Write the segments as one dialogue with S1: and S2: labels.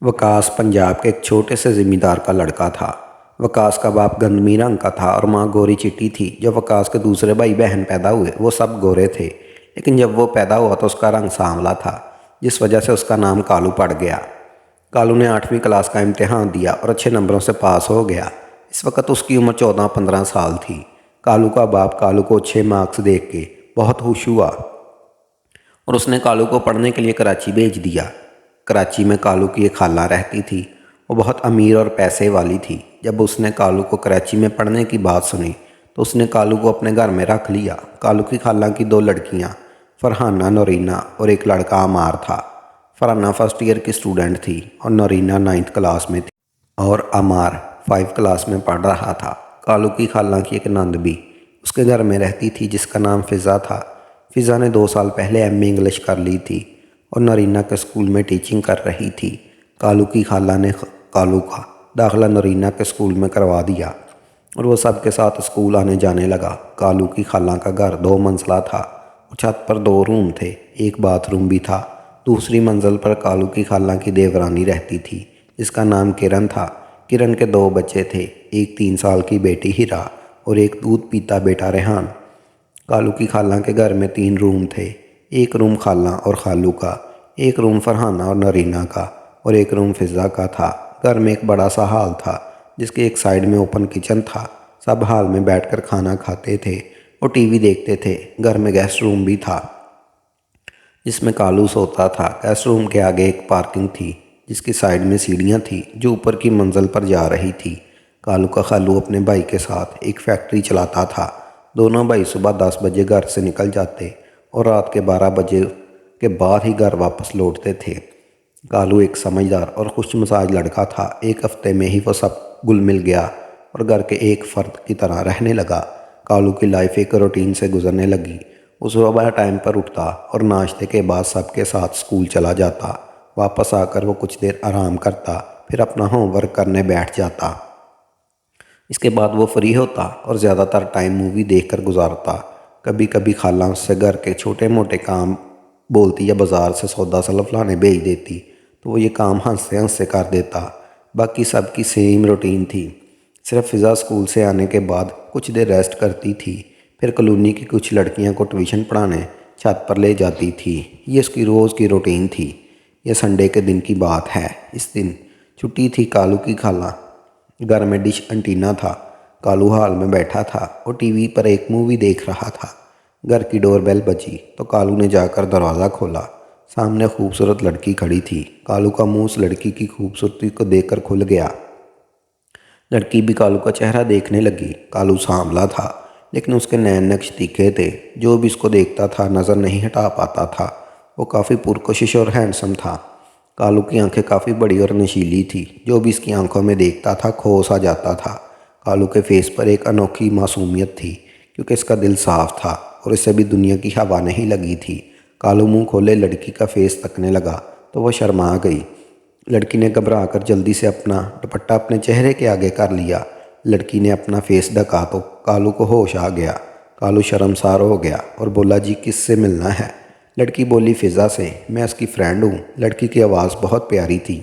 S1: वकास पंजाब के एक छोटे से ज़मींदार का लड़का था। वकास का बाप गंदमी रंग का था और माँ गोरी चिट्टी थी। जब वकास के दूसरे भाई बहन पैदा हुए वो सब गोरे थे, लेकिन जब वो पैदा हुआ तो उसका रंग सांवला था, जिस वजह से उसका नाम कालू पड़ गया। कालू ने 8वीं क्लास का इम्तिहान दिया और अच्छे नंबरों से पास हो गया। इस वक्त उसकी उम्र 14-15 साल थी। कालू का बाप कालू को अच्छे मार्क्स देख के बहुत खुश हुआ और उसने कालू को पढ़ने के लिए कराची भेज दिया। कराची में कालू की एक खाला रहती थी। वो बहुत अमीर और पैसे वाली थी। जब उसने कालू को कराची में पढ़ने की बात सुनी तो उसने कालू को अपने घर में रख लिया। कालू की खाला की 2 लड़कियां फरहाना नौरीना और एक लड़का अमार था। फरहाना फर्स्ट ईयर की स्टूडेंट थी और नौरीना 9th क्लास में थी और अमार 5 क्लास में पढ़ रहा था। कालू की खाला की एक नंद भी उसके घर में रहती थी, जिसका नाम फ़िज़ा था। फ़िज़ा ने 2 साल पहले MA इंग्लिश कर ली थी और नरीना के स्कूल में टीचिंग कर रही थी। कालू की खाला ने कालू का दाखिला नरीना के स्कूल में करवा दिया और वो सबके साथ स्कूल आने जाने लगा। कालू की खाला का घर 2 मंजिला था और छत पर 2 रूम थे, एक बाथरूम भी था। दूसरी मंजिल पर कालू की खाला की देवरानी रहती थी, जिसका नाम किरण था। किरण के 2 बच्चे थे, एक 3 साल की बेटी हीरा और एक दूध पीता बेटा रेहान। कालू की खाला के घर में 3 रूम थे, एक रूम खाला और खालू का, एक रूम फरहाना और नरीना का और एक रूम फ़िज़ा का था। घर में एक बड़ा सा हॉल था, जिसके एक साइड में ओपन किचन था। सब हॉल में बैठकर खाना खाते थे और टीवी देखते थे। घर में गेस्ट रूम भी था, जिसमें कालू सोता था। गेस्ट रूम के आगे एक पार्किंग थी, जिसकी साइड में सीढ़ियाँ थी जो ऊपर की मंजिल पर जा रही थी। कालू का खालू अपने भाई के साथ एक फैक्ट्री चलाता था। दोनों भाई सुबह 10 बजे घर से निकल जाते और रात के 12 बजे के बाद ही घर वापस लौटते थे। कालू एक समझदार और खुशमिजाज लड़का था। एक हफ्ते में ही वो सब घुल मिल गया और घर के एक फ़र्द की तरह रहने लगा। कालू की लाइफ एक रूटीन से गुजरने लगी। वो सुबह टाइम पर उठता और नाश्ते के बाद सबके साथ स्कूल चला जाता। वापस आकर वो कुछ देर आराम करता, फिर अपना होमवर्क करने बैठ जाता। इसके बाद वो फ्री होता और ज़्यादातर टाइम मूवी देखकर गुजारता। कभी कभी खाला उससे घर के छोटे मोटे काम बोलती या बाज़ार से सौदा सलफ लाने भेज देती, तो वो ये काम हंसते हंसते कर देता। बाकी सबकी सेम रूटीन थी। सिर्फ फ़िज़ा स्कूल से आने के बाद कुछ देर रेस्ट करती थी, फिर कॉलोनी की कुछ लड़कियां को ट्यूशन पढ़ाने छत पर ले जाती थी। ये उसकी रोज़ की रूटीन थी। यह संडे के दिन की बात है। इस दिन छुट्टी थी। कालू की खाला घर में डिश एंटीना था। कालू हॉल में बैठा था और टीवी पर एक मूवी देख रहा था। घर की डोरबेल बजी तो कालू ने जाकर दरवाज़ा खोला। सामने खूबसूरत लड़की खड़ी थी। कालू का मुंह उस लड़की की खूबसूरती को देखकर खुल गया। लड़की भी कालू का चेहरा देखने लगी। कालू सांवला था, लेकिन उसके नैन नक्श तीखे थे। जो भी इसको देखता था नज़र नहीं हटा पाता था। वो काफ़ी पुरकशिश और हैंडसम था। कालू की आंखें काफ़ी बड़ी और नशीली थी। जो भी इसकी आंखों में देखता था खो सा जाता था। कालू के फेस पर एक अनोखी मासूमियत थी, क्योंकि इसका दिल साफ था और इसे भी दुनिया की हवा नहीं लगी थी। कालू मुंह खोले लड़की का फेस तकने लगा तो वह शर्मा गई। लड़की ने घबरा कर जल्दी से अपना दुपट्टा अपने चेहरे के आगे कर लिया। लड़की ने अपना फेस ढका तो कालू को होश आ गया। कालू शर्मसार हो गया और बोला, जी किससे मिलना है? लड़की बोली, फ़िज़ा से, मैं उसकी फ्रेंड हूँ। लड़की की आवाज़ बहुत प्यारी थी।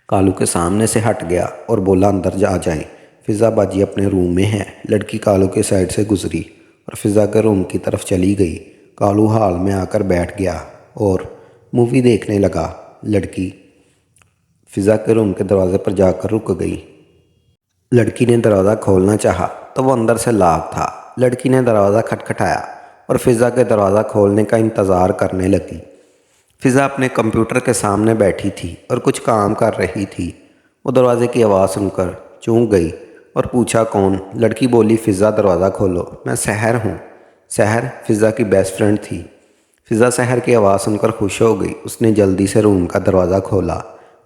S1: कालू के सामने से हट गया और बोला, अंदर जा जाएं, फ़िज़ा बाजी अपने रूम में है। लड़की कालू के साइड से गुजरी और फ़िज़ा के रूम की तरफ चली गई। कालू हॉल में आकर बैठ गया और मूवी देखने लगा। लड़की फ़िज़ा के रूम के दरवाजे पर जाकर रुक गई। लड़की ने दरवाज़ा खोलना चाहा तो वो अंदर से लॉक था। लड़की ने दरवाज़ा खटखटाया और फ़िज़ा के दरवाज़ा खोलने का इंतज़ार करने लगी। फ़िज़ा अपने कंप्यूटर के सामने बैठी थी और कुछ काम कर रही थी। वो दरवाजे की आवाज़ सुनकर चौंक गई और पूछा, कौन? लड़की बोली, फ़िज़ा दरवाज़ा खोलो, मैं सहर हूँ। सहर फ़िज़ा की बेस्ट फ्रेंड थी। फ़िज़ा सहर की आवाज़ सुनकर खुश हो गई। उसने जल्दी से रूम का दरवाज़ा खोला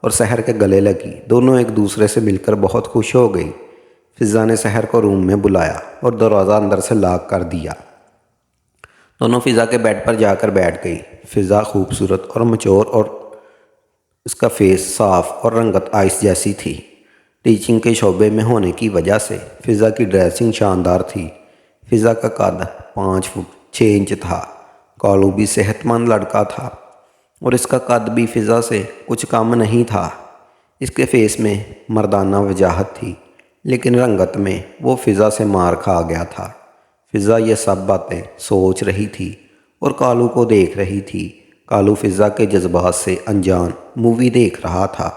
S1: और सहर के गले लगी। दोनों एक दूसरे से मिलकर बहुत खुश हो गई। फ़िज़ा ने सहर को रूम में बुलाया और दरवाज़ा अंदर से लॉक कर दिया। दोनों फ़िज़ा के बेड पर जाकर बैठ गई। फ़िज़ा खूबसूरत और मचोर और उसका फेस साफ और रंगत आइस जैसी थी। टीचिंग के शोबे में होने की वजह से फ़िज़ा की ड्रेसिंग शानदार थी। फ़िज़ा का कद 5 फुट 6 इंच था। कालू भी सेहतमंद लड़का था। और इसका कद भी फ़िज़ा से कुछ कम नहीं था। इसके फेस में मर्दाना वजाहत थी, लेकिन रंगत में वो फ़िज़ा से मार खा गया था। फ़िज़ा ये सब बातें सोच रही थी और कालू को देख रही थी। कालू फ़िज़ा के जज्बात से अनजान मूवी देख रहा था।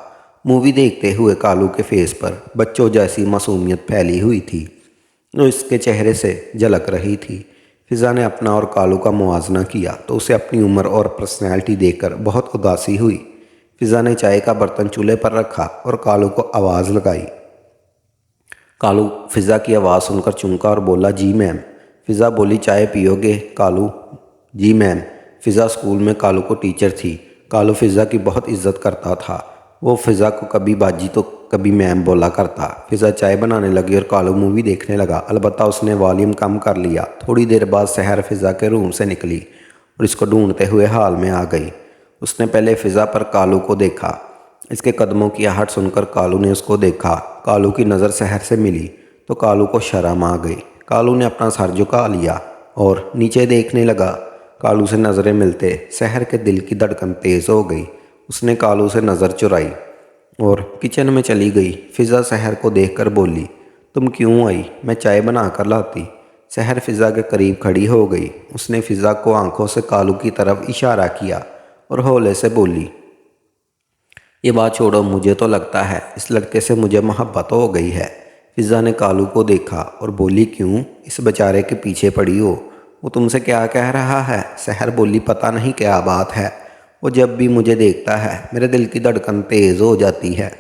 S1: मूवी देखते हुए कालू के फेस पर बच्चों जैसी मासूमियत फैली हुई थी जो इसके चेहरे से झलक रही थी। फ़िज़ा ने अपना और कालू का मुवाजना किया तो उसे अपनी उम्र और पर्सनैलिटी देखकर बहुत उदासी हुई। फ़िज़ा ने चाय का बर्तन चूल्हे पर रखा और कालू को आवाज़ लगाई। कालू फ़िज़ा की आवाज़ सुनकर चौंका और बोला, जी मैम। फ़िज़ा बोली, चाय पियोगे? कालू, जी मैम। फ़िज़ा स्कूल में कालू को टीचर थी। कालू फ़िज़ा की बहुत इज्जत करता था। वो फ़िज़ा को कभी बाजी तो कभी मैम बोला करता। फ़िज़ा चाय बनाने लगी और कालू मूवी देखने लगा। अलबत्ता उसने वॉल्यूम कम कर लिया। थोड़ी देर बाद सहर फ़िज़ा के रूम से निकली और इसको ढूंढते हुए हॉल में आ गई। उसने पहले फ़िज़ा पर कालू को देखा। इसके कदमों की आहट सुनकर कालू ने उसको देखा। कालू की नज़र सहर से मिली तो कालू को शर्म आ गई। कालू ने अपना सर झुका लिया और नीचे देखने लगा। कालू से नज़रें मिलते सहर के दिल की धड़कन तेज़ हो गई। उसने कालू से नज़र चुराई और किचन में चली गई। फ़िज़ा सहर को देखकर बोली, तुम क्यों आई? मैं चाय बना कर लाती। सहर फ़िज़ा के करीब खड़ी हो गई। उसने फ़िज़ा को आंखों से कालू की तरफ इशारा किया और हौले से बोली, ये बात छोड़ो, मुझे तो लगता है इस लड़के से मुझे मोहब्बत हो गई है। फ़िज़ा ने कालू को देखा और बोली, क्यों? इस बेचारे के पीछे पड़ी हो? वो तुमसे क्या कह रहा है? सहर बोली, पता नहीं क्या बात है। वो जब भी मुझे देखता है मेरे दिल की धड़कन तेज़ हो जाती है।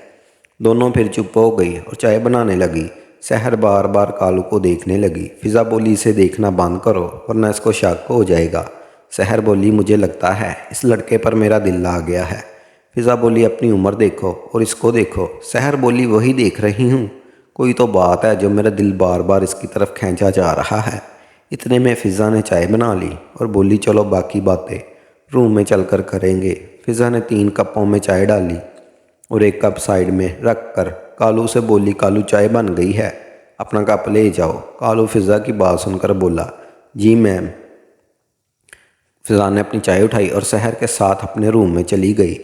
S1: दोनों फिर चुप हो गई और चाय बनाने लगी। सहर बार बार कालू को देखने लगी। फ़िज़ा बोली, इसे देखना बंद करो वरना इसको शक हो जाएगा। सहर बोली, मुझे लगता है इस लड़के पर मेरा दिल आ गया है। फ़िज़ा बोली, अपनी उम्र देखो और इसको देखो। सहर बोली, वही देख रही हूँ। कोई तो बात है जो मेरा दिल बार बार इसकी तरफ खींचा जा रहा है। इतने में फ़िज़ा ने चाय बना ली और बोली, चलो बाकी बातें रूम में चलकर करेंगे। फ़िज़ा ने 3 कपों में चाय डाली और एक कप साइड में रख कर कालू से बोली, कालू चाय बन गई है, अपना कप ले जाओ। कालू फ़िज़ा की बात सुनकर बोला, जी मैम। फ़िज़ा ने अपनी चाय उठाई और सहर के साथ अपने रूम में चली गई।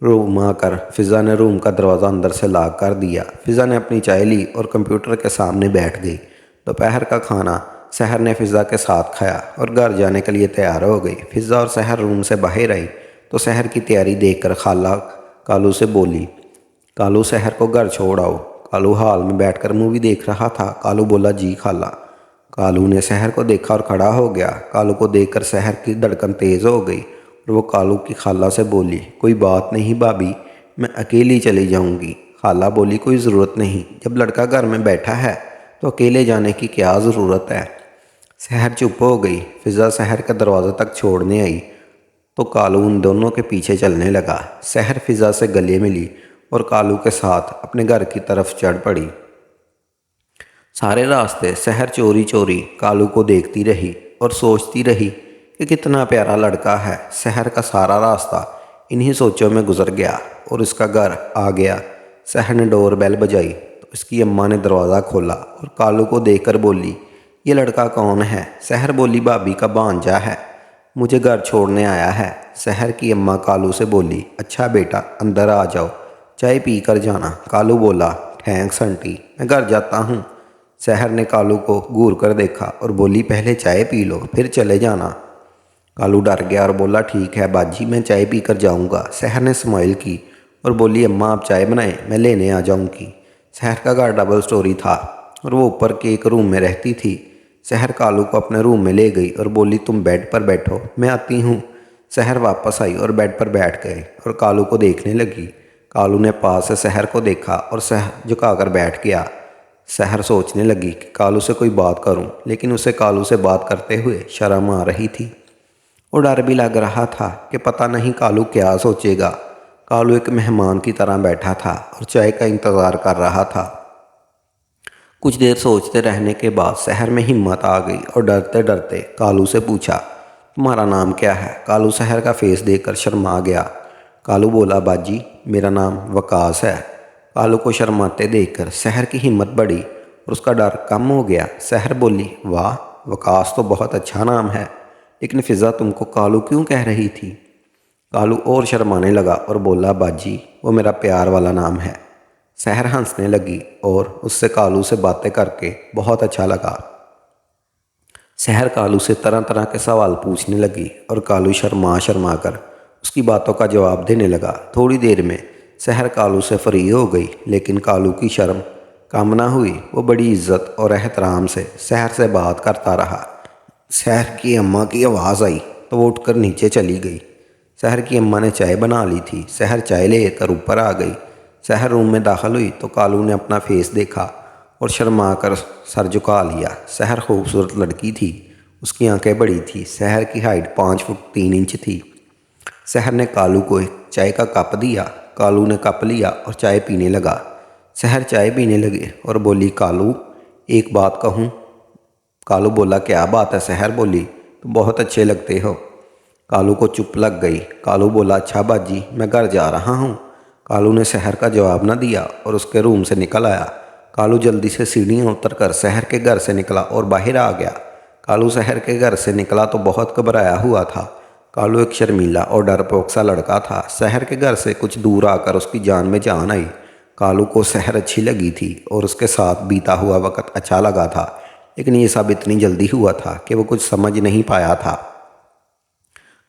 S1: रूम आकर फ़िज़ा ने रूम का दरवाज़ा अंदर से लॉक कर दिया। फ़िज़ा ने अपनी चाय ली और कंप्यूटर के सामने बैठ गई। दोपहर का खाना सहर ने फ़िज़ा के साथ खाया और घर जाने के लिए तैयार हो गई। फ़िज़ा और सहर रूम से बाहर आई तो सहर की तैयारी देखकर खाला कालू से बोली, कालू सहर को घर छोड़ आओ। कालू हॉल में बैठकर मूवी देख रहा था। कालू बोला, जी खाला। कालू ने सहर को देखा और खड़ा हो गया। कालू को देखकर सहर की धड़कन तेज़ हो गई और वो कालू की खाला से बोली, कोई बात नहीं भाभी, मैं अकेली चली जाऊंगी। खाला बोली, कोई ज़रूरत नहीं, जब लड़का घर में बैठा है तो अकेले जाने की क्या ज़रूरत है। सहर चुप हो गई। फ़िज़ा सहर का दरवाज़ा तक छोड़ने आई तो कालू उन दोनों के पीछे चलने लगा। सहर फ़िज़ा से गले मिली और कालू के साथ अपने घर की तरफ चढ़ पड़ी। सारे रास्ते सहर चोरी चोरी कालू को देखती रही और सोचती रही कि कितना प्यारा लड़का है। सहर का सारा रास्ता इन्हीं सोचों में गुजर गया और इसका घर आ गया। सहर ने डोर बेल बजाई तो इसकी अम्मा ने दरवाज़ा खोला और कालू को देखकर बोली, ये लड़का कौन है? सहर बोली, भाभी का भांजा है, मुझे घर छोड़ने आया है। सहर की अम्मा कालू से बोली, अच्छा बेटा अंदर आ जाओ, चाय पी कर जाना। कालू बोला, थैंक्स आंटी, मैं घर जाता हूँ। सहर ने कालू को घूर कर देखा और बोली, पहले चाय पी लो फिर चले जाना। कालू डर गया और बोला, ठीक है बाजी, मैं चाय पी कर जाऊँगा। सहर ने स्माइल की और बोली, अम्मा आप चाय बनाएं, मैं लेने आ जाऊँगी। सहर का घर डबल स्टोरी था और वो ऊपर के एक रूम में रहती थी। सहर कालू को अपने रूम में ले गई और बोली, तुम बेड पर बैठो, मैं आती हूँ। सहर वापस आई और बेड पर बैठ गए और कालू को देखने लगी। कालू ने पास से सहर को देखा और सहर झुकाकर बैठ गया। सहर सोचने लगी कि कालू से कोई बात करूं, लेकिन उसे कालू से बात करते हुए शर्म आ रही थी और डर भी लग रहा था कि पता नहीं कालू क्या सोचेगा। कालू एक मेहमान की तरह बैठा था और चाय का इंतज़ार कर रहा था। कुछ देर सोचते रहने के बाद सहर में हिम्मत आ गई और डरते डरते कालू से पूछा, तुम्हारा नाम क्या है? कालू सहर का फेस देखकर शर्मा गया। कालू बोला, बाजी मेरा नाम वकास है। कालू को शर्माते देखकर सहर की हिम्मत बढ़ी और उसका डर कम हो गया। सहर बोली, वाह वकास तो बहुत अच्छा नाम है, लेकिन फ़िज़ा तुमको कालू क्यों कह रही थी? कालू और शर्माने लगा और बोला, बाजी वो मेरा प्यार वाला नाम है। सहर हंसने लगी और उससे कालू से बातें करके बहुत अच्छा लगा। सहर कालू से तरह तरह के सवाल पूछने लगी और कालू शर्मा शर्मा कर उसकी बातों का जवाब देने लगा। थोड़ी देर में सहर कालू से फ्री हो गई, लेकिन कालू की शर्म कम ना हुई। वो बड़ी इज्जत और एहतराम से सहर से बात करता रहा। सहर की अम्मा की आवाज़ आई तो वो उठकर नीचे चली गई। सहर की अम्मा ने चाय बना ली थी। सहर चाय लेकर ऊपर आ गई। सहर रूम में दाखिल हुई तो कालू ने अपना फेस देखा और शर्मा कर सर झुका लिया। सहर खूबसूरत लड़की थी, उसकी आंखें बड़ी थी। सहर की हाइट 5 फुट 3 इंच थी। सहर ने कालू को एक चाय का कप दिया। कालू ने कप लिया और चाय पीने लगा। सहर चाय पीने लगे और बोली, कालू एक बात कहूँ। कालू बोला, क्या बात है। सहर बोली, तुम बहुत अच्छे लगते हो। कालू को चुप लग गई। कालू बोला, अच्छा बाजी मैं घर जा रहा हूँ। कालू ने सहर का जवाब न दिया और उसके रूम से निकल आया। कालू जल्दी से सीढ़ियाँ उतर कर सहर के घर से निकला और बाहर आ गया। कालू शहर के घर से निकला तो बहुत घबराया हुआ था। कालू एक शर्मीला और डरपोक सा लड़का था। शहर के घर से कुछ दूर आकर उसकी जान में जान आई। कालू को शहर अच्छी लगी थी और उसके साथ बीता हुआ वक्त अच्छा लगा था, लेकिन ये सब इतनी जल्दी हुआ था कि वो कुछ समझ नहीं पाया था।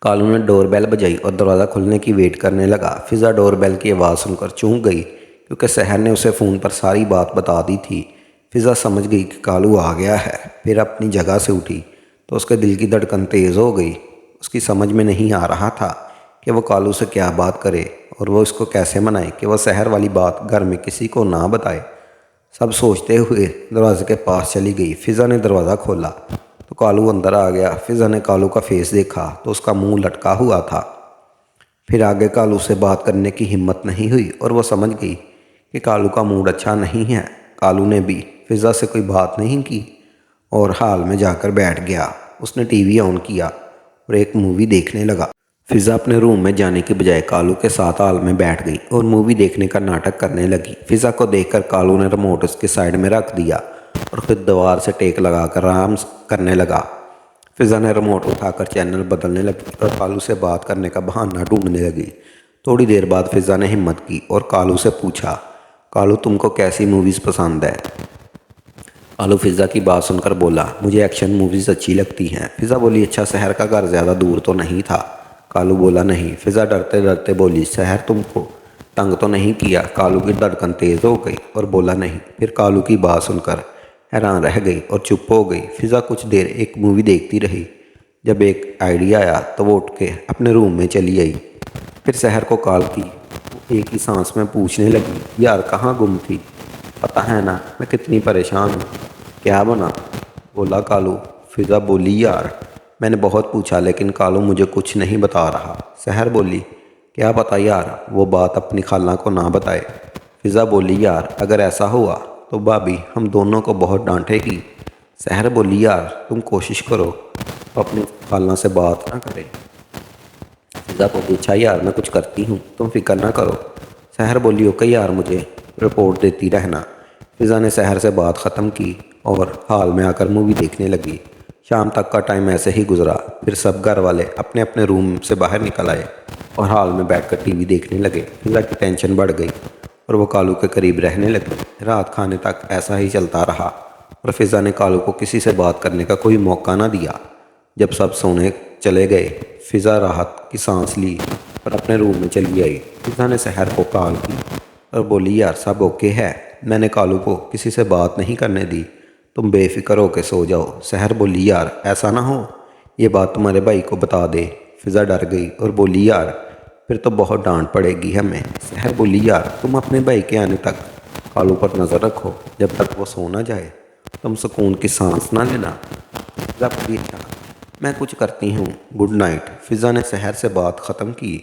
S1: कालू ने डोरबेल बजाई और दरवाज़ा खुलने की वेट करने लगा। फिज़ा डोरबेल की आवाज़ सुनकर चूक गई, क्योंकि शहर ने उसे फ़ोन पर सारी बात बता दी थी। फिज़ा समझ गई कि कालू आ गया है। फिर अपनी जगह से उठी तो उसके दिल की धड़कन तेज़ हो गई। उसकी समझ में नहीं आ रहा था कि वो कालू से क्या बात करे और वो इसको कैसे मनाए कि वह शहर वाली बात घर में किसी को ना बताए। सब सोचते हुए दरवाजे के पास चली गई। फिज़ा ने दरवाज़ा खोला तो कालू अंदर आ गया। फिज़ा ने कालू का फेस देखा तो उसका मुंह लटका हुआ था। फिर आगे कालू से बात करने की हिम्मत नहीं हुई और वो समझ गई कि कालू का मूड अच्छा नहीं है। कालू ने भी फिज़ा से कोई बात नहीं की और हाल में जाकर बैठ गया। उसने टीवी ऑन किया और एक मूवी देखने लगा। फिज़ा अपने रूम में जाने के बजाय कालू के साथ हाल में बैठ गई और मूवी देखने का नाटक करने लगी। फिज़ा को देखकर कालू ने रिमोट उसके साइड में रख दिया और फिर दीवार से टेक लगाकर आराम करने लगा। फिज़ा ने रिमोट उठाकर चैनल बदलने लगी और कालू से बात करने का बहाना ढूंढने लगी। थोड़ी देर बाद फिज़ा ने हिम्मत की और कालू से पूछा, कालू तुमको कैसी मूवीज़ पसंद है। कालू फिज़ा की बात सुनकर बोला, मुझे एक्शन मूवीज़ अच्छी लगती हैं। फिज़ा बोली, अच्छा शहर का घर ज़्यादा दूर तो नहीं था। कालू बोला, नहीं। फिज़ा डरते डरते बोली, शहर तुमको तंग तो नहीं किया। कालू की धड़कन तेज़ हो गई और बोला, नहीं। फिर कालू की बात सुनकर हैरान रह गई और चुप हो गई। फिज़ा कुछ देर एक मूवी देखती रही। जब एक आइडिया आया तो वो उठ के अपने रूम में चली आई। फिर शहर को कॉल की। वो एक ही सांस में पूछने लगी, यार कहाँ गुम थी। पता है ना मैं कितनी परेशान हूँ। क्या बना। बोला कालू। फिज़ा बोली, यार मैंने बहुत पूछा लेकिन कालू मुझे कुछ नहीं बता रहा। शहर बोली, क्या पता यार वो बात अपनी खाला को ना बताए। फिज़ा बोली, यार अगर ऐसा हुआ तो भाभी हम दोनों को बहुत डांटेगी। शहर बोली, यार तुम कोशिश करो अपनी खाला से बात ना करें। फिज़ा बोली, अच्छा यार मैं कुछ करती हूँ, तुम फिक्र ना करो। शहर बोली, ओके यार मुझे रिपोर्ट देती रहना। फिज़ा ने शहर से बात ख़त्म की और हाल में आकर मूवी देखने लगी। शाम तक का टाइम ऐसे ही गुजरा। फिर सब घर वाले अपने अपने रूम से बाहर निकल आए और हाल में बैठकर टीवी देखने लगे। फिज़ा की टेंशन बढ़ गई और वो कालू के करीब रहने लगी। रात खाने तक ऐसा ही चलता रहा और फिज़ा ने कालू को किसी से बात करने का कोई मौका ना दिया। जब सब सोने चले गए, फिज़ा राहत की सांस ली और अपने रूम में चली आई। फिज़ा ने शहर को कॉल की और बोली, यार सब ओके है। मैंने कालू को किसी से बात नहीं करने दी, तुम बेफिक्र होकर सो जाओ। शहर बोली, यार ऐसा ना हो ये बात तुम्हारे भाई को बता दे। फिज़ा डर गई और बोली, यार फिर तो बहुत डांट पड़ेगी हमें। शहर बोली, यार तुम अपने भाई के आने तक कालू पर नज़र रखो, जब तक वो सो ना जाए तुम सुकून की सांस ना लेना। फिज़ा बोली, अच्छा मैं कुछ करती हूँ, गुड नाइट। फिज़ा ने शहर से बात ख़त्म की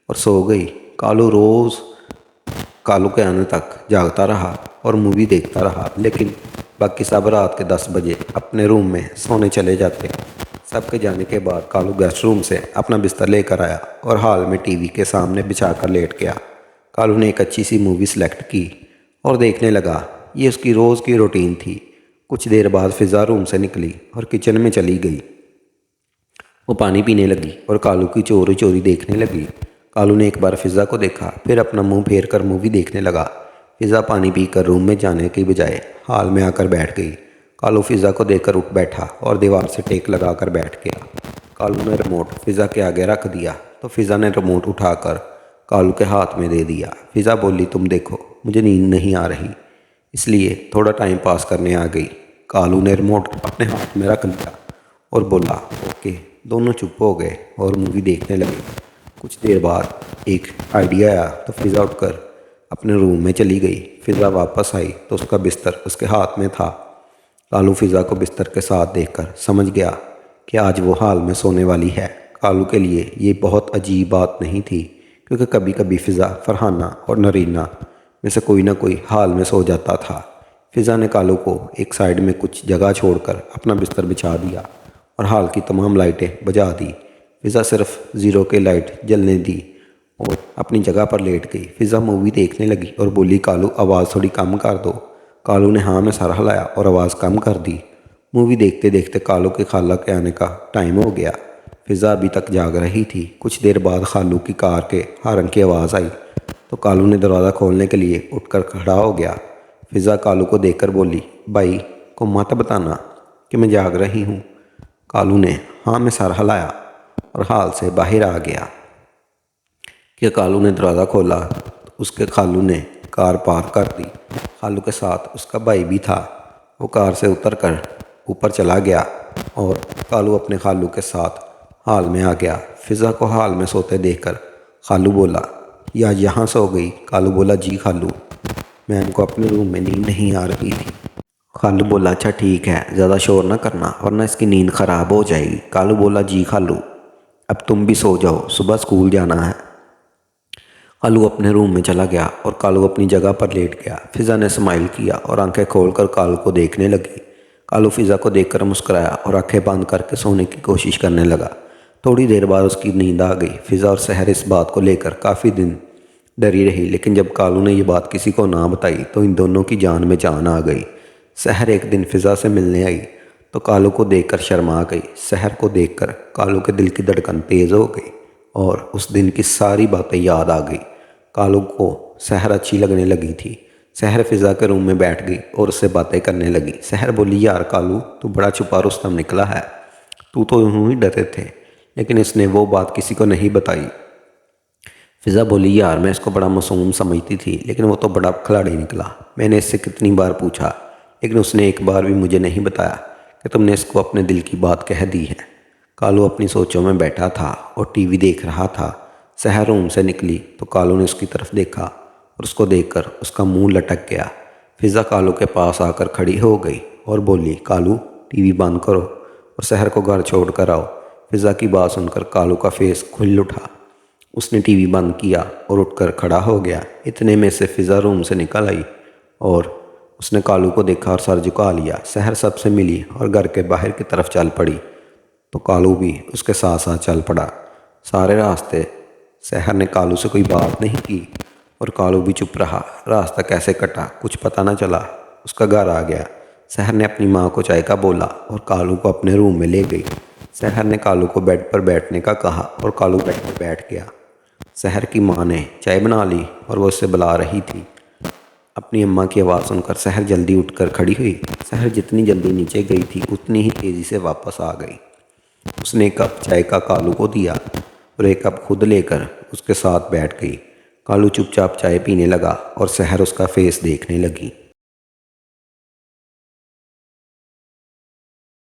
S1: और सो गई। कालू के आने तक जागता रहा और मूवी देखता रहा, लेकिन बाकी सब रात के 10 बजे अपने रूम में सोने चले जाते। सबके जाने के बाद कालू गेस्ट रूम से अपना बिस्तर लेकर आया और हॉल में टीवी के सामने बिछाकर लेट गया। कालू ने एक अच्छी सी मूवी सेलेक्ट की और देखने लगा। ये उसकी रोज़ की रूटीन थी। कुछ देर बाद फिज़ा रूम से निकली और किचन में चली गई। वो पानी पीने लगी और कालू की चोरी चोरी देखने लगी। कालू ने एक बार फिज़ा को देखा, फिर अपना मुंह फेर कर मूवी देखने लगा। फिज़ा पानी पीकर रूम में जाने की बजाय हॉल में आकर बैठ गई। कालू फिज़ा को देखकर उठ बैठा और दीवार से टेक लगाकर बैठ गया। कालू ने रिमोट फिज़ा के आगे रख दिया तो फिज़ा ने रिमोट उठाकर कालू के हाथ में दे दिया। फिज़ा बोली, तुम देखो, मुझे नींद नहीं आ रही, इसलिए थोड़ा टाइम पास करने आ गई। कालू ने रिमोट अपने हाथ में रख लिया और बोला, ओके। दोनों चुप हो गए और मूवी देखने लगे। कुछ देर बाद एक आइडिया आया तो फिज़ा उठकर अपने रूम में चली गई। फिज़ा वापस आई तो उसका बिस्तर उसके हाथ में था। कालू फिज़ा को बिस्तर के साथ देखकर समझ गया कि आज वो हाल में सोने वाली है। कालू के लिए ये बहुत अजीब बात नहीं थी, क्योंकि कभी कभी फिज़ा, फरहाना और नरीना में से कोई ना कोई हाल में सो जाता था। फिज़ा ने कालू को एक साइड में कुछ जगह छोड़कर अपना बिस्तर बिछा दिया और हाल की तमाम लाइटें बुझा दी। फिज़ा सिर्फ ज़ीरो की लाइट जलने दी और अपनी जगह पर लेट गई। फिज़ा मूवी देखने लगी और बोली, कालू आवाज़ थोड़ी कम कर दो। कालू ने हाँ में सर हिलाया और आवाज़ कम कर दी। मूवी देखते देखते कालू के खाला के आने का टाइम हो गया। फिज़ा अभी तक जाग रही थी। कुछ देर बाद खालू की कार के हॉर्न की आवाज़ आई तो कालू ने दरवाज़ा खोलने के लिए उठकर खड़ा हो गया। फिज़ा कालू को देखकर बोली, भाई को मत बताना कि मैं जाग रही हूँ। कालू ने हाँ में सर हिलाया और हाल से बाहर आ गया। कि कालू ने दरवाज़ा खोला तो उसके खालू ने कार पार कर दी। खालू के साथ उसका भाई भी था। वो कार से उतरकर ऊपर चला गया और कालू अपने खालू के साथ हाल में आ गया। फिज़ा को हाल में सोते देखकर खालू बोला, या यहाँ सो गई? कालू बोला, जी खालू, मैम को अपने रूम में नींद नहीं आ रही थी। खालू बोला, अच्छा ठीक है, ज़्यादा शोर ना करना वरना इसकी नींद ख़राब हो जाएगी। कालू बोला, जी खालू, अब तुम भी सो जाओ, सुबह स्कूल जाना है। कालू अपने रूम में चला गया और कालू अपनी जगह पर लेट गया। फिज़ा ने स्माइल किया और आंखें खोलकर कालू को देखने लगी। कालू फिज़ा को देखकर मुस्कुराया और आंखें बंद करके सोने की कोशिश करने लगा। थोड़ी देर बाद उसकी नींद आ गई। फिज़ा और सहर इस बात को लेकर काफ़ी दिन डरी रही, लेकिन जब कालू ने ये बात किसी को ना बताई तो इन दोनों की जान में जान आ गई। सहर एक दिन फिज़ा से मिलने आई तो कालू को देखकर शर्मा गई। सहर को देखकर कालू के दिल की धड़कन तेज़ हो गई और उस दिन की सारी बातें याद आ गई। कालू को सहर अच्छी लगने लगी थी। सहर फिज़ा के रूम में बैठ गई और उससे बातें करने लगी। सहर बोली, यार कालू, तू बड़ा छुपा रुस्तम निकला है, तू तो यूँ ही डरे थे। लेकिन इसने वो बात किसी को नहीं बताई। फिज़ा बोली, यार मैं इसको बड़ा मासूम समझती थी, लेकिन वो तो बड़ा खिलाड़ी निकला। मैंने इससे कितनी बार पूछा, लेकिन उसने एक बार भी मुझे नहीं बताया कि तुमने इसको अपने दिल की बात कह दी है। कालू अपनी सोचों में बैठा था और टीवी देख रहा था। सहर रूम से निकली तो कालू ने उसकी तरफ देखा और उसको देखकर उसका मुंह लटक गया। फिज़ा कालू के पास आकर खड़ी हो गई और बोली, कालू टीवी बंद करो और सहर को घर छोड़ कर आओ। फिज़ा की बात सुनकर कालू का फेस खुल उठा। उसने टीवी बंद किया और उठकर खड़ा हो गया। इतने में से फिज़ा रूम से निकल आई और उसने कालू को देखा और सर झुका लिया। सहर सबसे मिली और घर के बाहर की तरफ चल पड़ी तो कालू भी उसके साथ साथ चल पड़ा। सारे रास्ते सहर ने कालू से कोई बात नहीं की और कालू भी चुप रहा। रास्ता कैसे कटा कुछ पता न चला। उसका घर आ गया। सहर ने अपनी माँ को चाय का बोला और कालू को अपने रूम में ले गई। सहर ने कालू को बेड पर बैठने का कहा और कालू बेड पर बैठ गया। सहर की माँ ने चाय बना ली और वो उससे बुला रही थी। अपनी अम्मा की आवाज़ सुनकर सहर जल्दी उठकर खड़ी हुई। सहर जितनी जल्दी नीचे गई थी उतनी ही तेज़ी से वापस आ गई। उसने एक कप चाय का कालू को दिया और एक कप खुद लेकर उसके साथ बैठ गई। कालू चुपचाप चाय पीने लगा और सहर उसका फेस देखने लगी।